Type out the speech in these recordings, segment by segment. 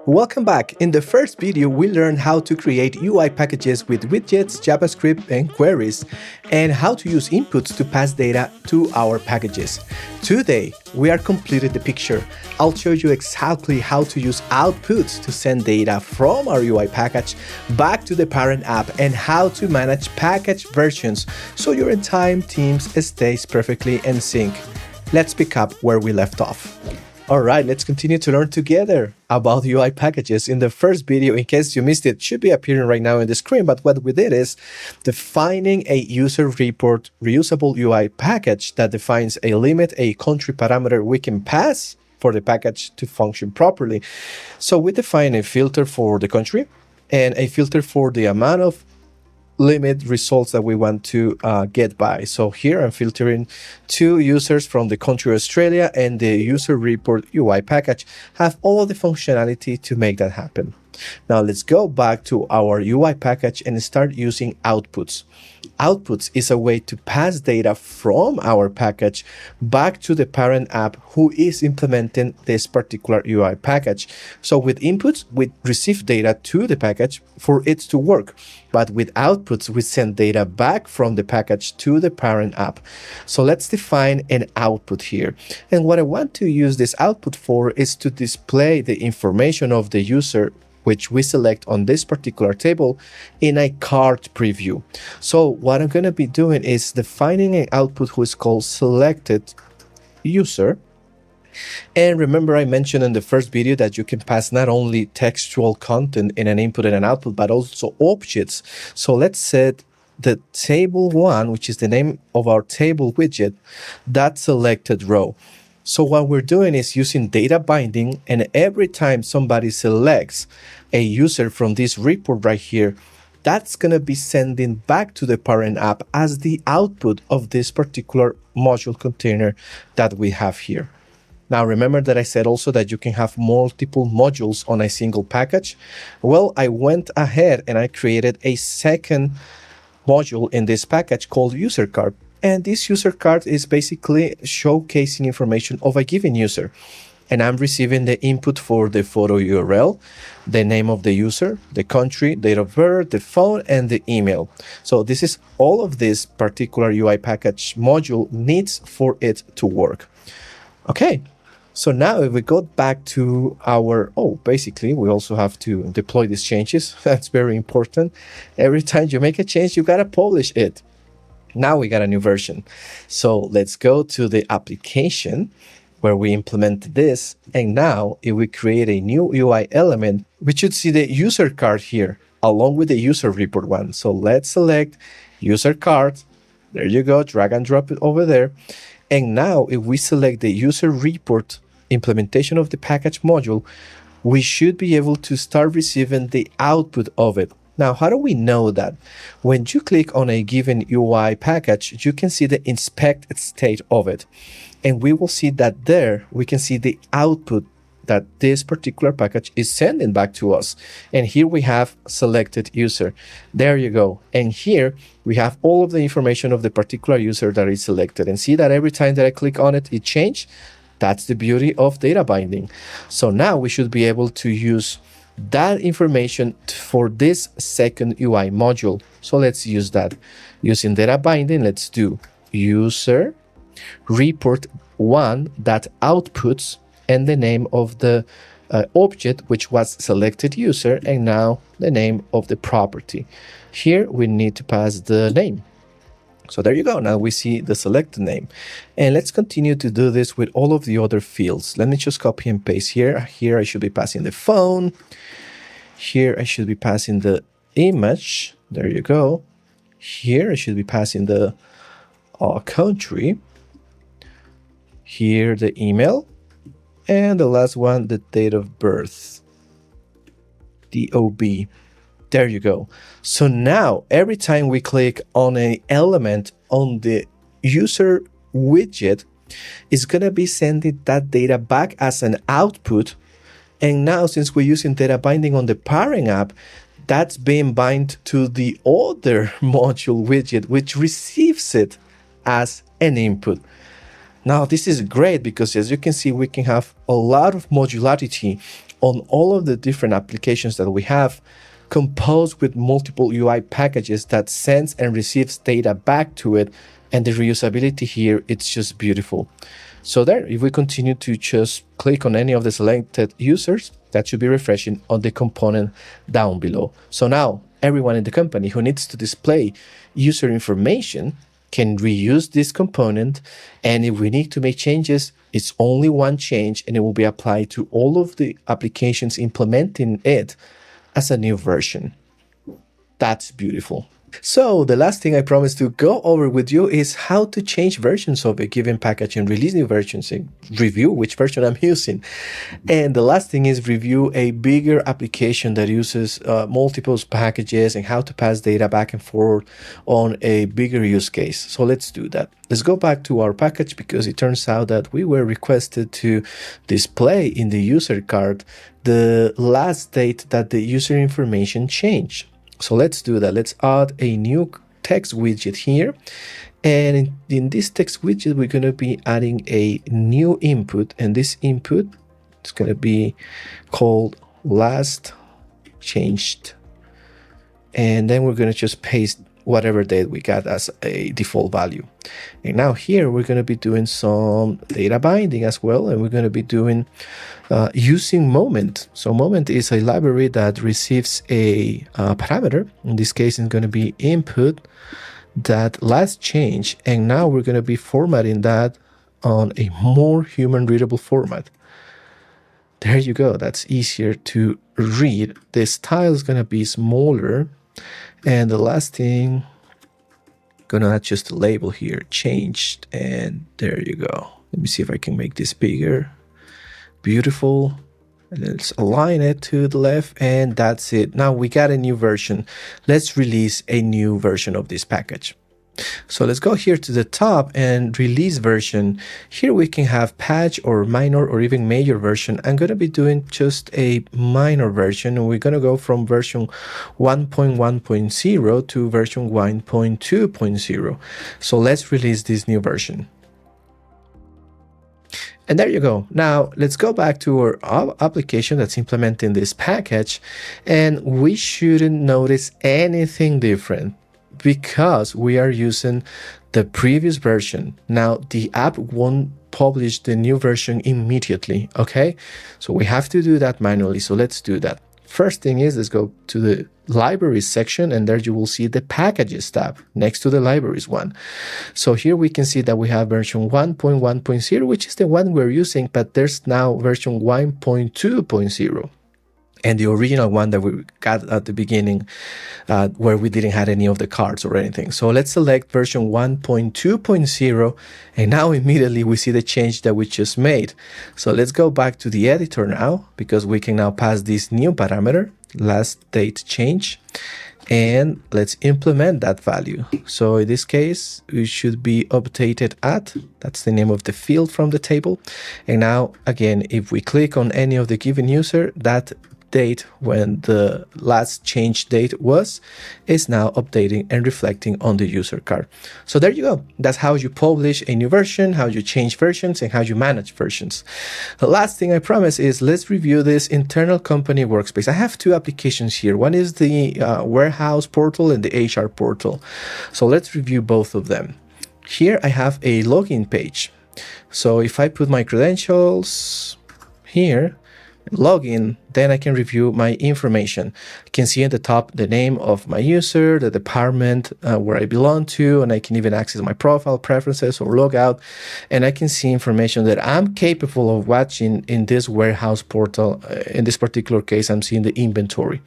Welcome back. In the first video, we learned how to create UI packages with widgets, JavaScript, and queries, and how to use inputs to pass data to our packages. Today, we are completed the picture. I'll show you exactly how to use outputs to send data from our UI package back to the parent app and how to manage package versions so your entire team stays perfectly in sync. Let's pick up where we left off. All right, let's continue to learn together about UI packages. In the first video, in case you missed it, should be appearing right now on the screen, but what we did is defining a user report reusable UI package that defines a limit, a country parameter we can pass for the package to function properly. So we define a filter for the country and a filter for the amount of limit results that we want to get by. So here I'm filtering 2 users from the country Australia, and the user report UI package have all the functionality to make that happen. Now let's go back to our UI package and start using outputs. Outputs is a way to pass data from our package back to the parent app who is implementing this particular UI package. So with inputs, we receive data to the package for it to work. But with outputs, we send data back from the package to the parent app. So let's define an output here. And what I want to use this output for is to display the information of the user which we select on this particular table in a card preview. So what I'm going to be doing is defining an output who is called selected user. And remember, I mentioned in the first video that you can pass not only textual content in an input and an output, but also objects. So let's set the table 1, which is the name of our table widget, that selected row. So what we're doing is using data binding, and every time somebody selects a user from this report right here, that's going to be sending back to the parent app as the output of this particular module container that we have here. Now, remember that I said also that you can have multiple modules on a single package. Well, I went ahead and I created a second module in this package called user card. And this user card is basically showcasing information of a given user. And I'm receiving the input for the photo URL, the name of the user, the country, date of birth, the phone, and the email. So this is all of this particular UI package module needs for it to work. Okay, so now if we go back to our, basically we also have to deploy these changes. That's very important. Every time you make a change, you gotta publish it. Now we got a new version. So let's go to the application where we implement this. And now if we create a new UI element, we should see the user card here along with the user report one. So let's select user card. There you go, drag and drop it over there. And now if we select the user report implementation of the package module, we should be able to start receiving the output of it. Now, how do we know that? When you click on a given UI package, you can see the inspect state of it. And we will see that there, we can see the output that this particular package is sending back to us. And here we have selected user. There you go. And here we have all of the information of the particular user that is selected. And see that every time that I click on it, it changed. That's the beauty of data binding. So now we should be able to use that information for this second UI module. So let's use that. Using data binding, let's do user report 1 that outputs and the name of the object, which was selected user, and now the name of the property. Here we need to pass the name. So there you go. Now we see the selected name. And let's continue to do this with all of the other fields. Let me just copy and paste here. Here I should be passing the phone. Here I should be passing the image. There you go. Here I should be passing the country. Here the email. And the last one, the date of birth. DOB. There you go. So now every time we click on an element on the user widget, it's going to be sending that data back as an output. And now since we're using data binding on the parent app, that's being bind to the other module widget, which receives it as an input. Now this is great because as you can see, we can have a lot of modularity on all of the different applications that we have, composed with multiple UI packages that sends and receives data back to it. And the reusability here, it's just beautiful. So there, if we continue to just click on any of the selected users, that should be refreshing on the component down below. So now everyone in the company who needs to display user information can reuse this component. And if we need to make changes, it's only one change and it will be applied to all of the applications implementing it as a new version. That's beautiful. So the last thing I promised to go over with you is how to change versions of a given package and release new versions and review which version I'm using. And the last thing is review a bigger application that uses multiple packages and how to pass data back and forth on a bigger use case. So let's do that. Let's go back to our package because it turns out that we were requested to display in the user card the last date that the user information changed. So let's do that. Let's add a new text widget here. And in this text widget, we're going to be adding a new input. And this input is going to be called last changed. And then we're going to just paste whatever date we got as a default value. And now here we're going to be doing some data binding as well. And we're going to be doing using moment. So moment is a library that receives a parameter. In this case, it's going to be input that last change. And now we're going to be formatting that on a more human readable format. There you go. That's easier to read. The style is going to be smaller. And the last thing, gonna add just a label here, changed, and there you go. Let me see if I can make this bigger. Beautiful. And let's align it to the left, and that's it. Now we got a new version. Let's release a new version of this package. So let's go here to the top and release version. Here we can have patch or minor or even major version. I'm going to be doing just a minor version, and we're going to go from version 1.1.0 to version 1.2.0. So let's release this new version. And there you go. Now let's go back to our application that's implementing this package, and we shouldn't notice anything different, because we are using the previous version. Now the app won't publish the new version immediately, okay? So we have to do that manually. So let's do that. First thing is, let's go to the libraries section, and there you will see the packages tab next to the libraries one. So here we can see that we have version 1.1.0, which is the one we're using, but there's now version 1.2.0. And the original one that we got at the beginning, where we didn't have any of the cards or anything. So let's select version 1.2.0, and now immediately we see the change that we just made. So let's go back to the editor now, because we can now pass this new parameter, last date change, and let's implement that value. So in this case, it should be updated at, that's the name of the field from the table. And now, again, if we click on any of the given user, that date when the last change date was is now updating and reflecting on the user card. So there you go. That's how you publish a new version, how you change versions, and how you manage versions. The last thing I promise is let's review this internal company workspace. I have two applications here. One is the warehouse portal and the HR portal. So let's review both of them. Here I have a login page. So if I put my credentials here, login, then I can review my information. I can see at the top the name of my user, the department where I belong to, and I can even access my profile, preferences, or logout. And I can see information that I'm capable of watching in this warehouse portal. In this particular case, I'm seeing the inventory.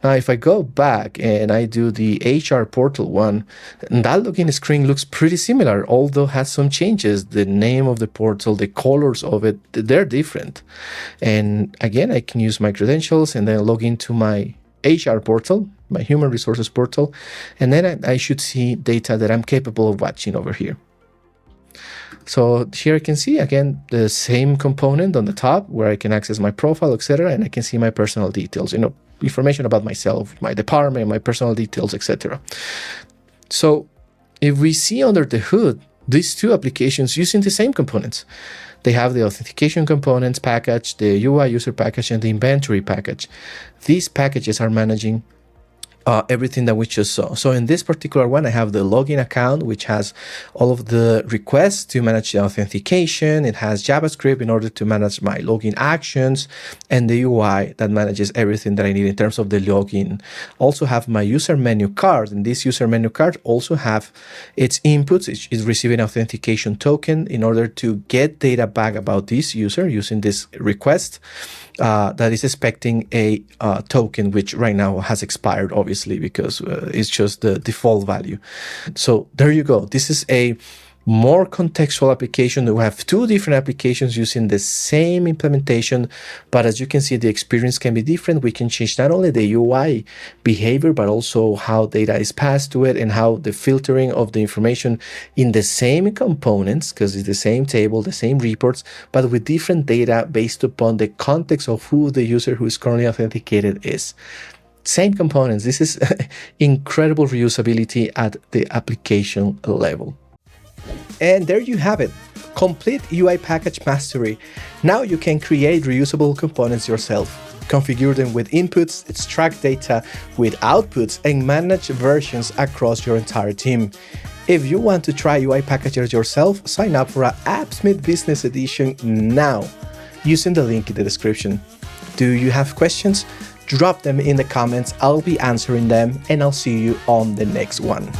Now, if I go back and I do the HR portal one, that login screen looks pretty similar, although has some changes. The name of the portal, the colors of it, they're different. And again, I can use my credentials and then log into my HR portal, my human resources portal, and then I should see data that I'm capable of watching over here. So here I can see again the same component on the top where I can access my profile, etc., and I can see my personal details, information about myself, my department, my personal details, etc. So if we see under the hood these two applications using the same components, They have the authentication components package, the UI user package, and the inventory package. These packages are managing everything that we just saw. So in this particular one, I have the login account, which has all of the requests to manage the authentication. It has JavaScript in order to manage my login actions, and the UI that manages everything that I need in terms of the login. Also have my user menu card, and this user menu card also have its inputs. It is receiving authentication token in order to get data back about this user using this request that is expecting a token, which right now has expired, obviously, because it's just the default value. So there you go. This is a more contextual application. We have two different applications using the same implementation, but as you can see, the experience can be different. We can change not only the UI behavior, but also how data is passed to it and how the filtering of the information in the same components, because it's the same table, the same reports, but with different data based upon the context of who the user who is currently authenticated is. Same components. This is incredible reusability at the application level. And there you have it, complete UI package mastery. Now you can create reusable components yourself, configure them with inputs, extract data with outputs, and manage versions across your entire team. If you want to try UI packagers yourself, sign up for our Appsmith Business Edition now, using the link in the description. Do you have questions? Drop them in the comments, I'll be answering them, and I'll see you on the next one.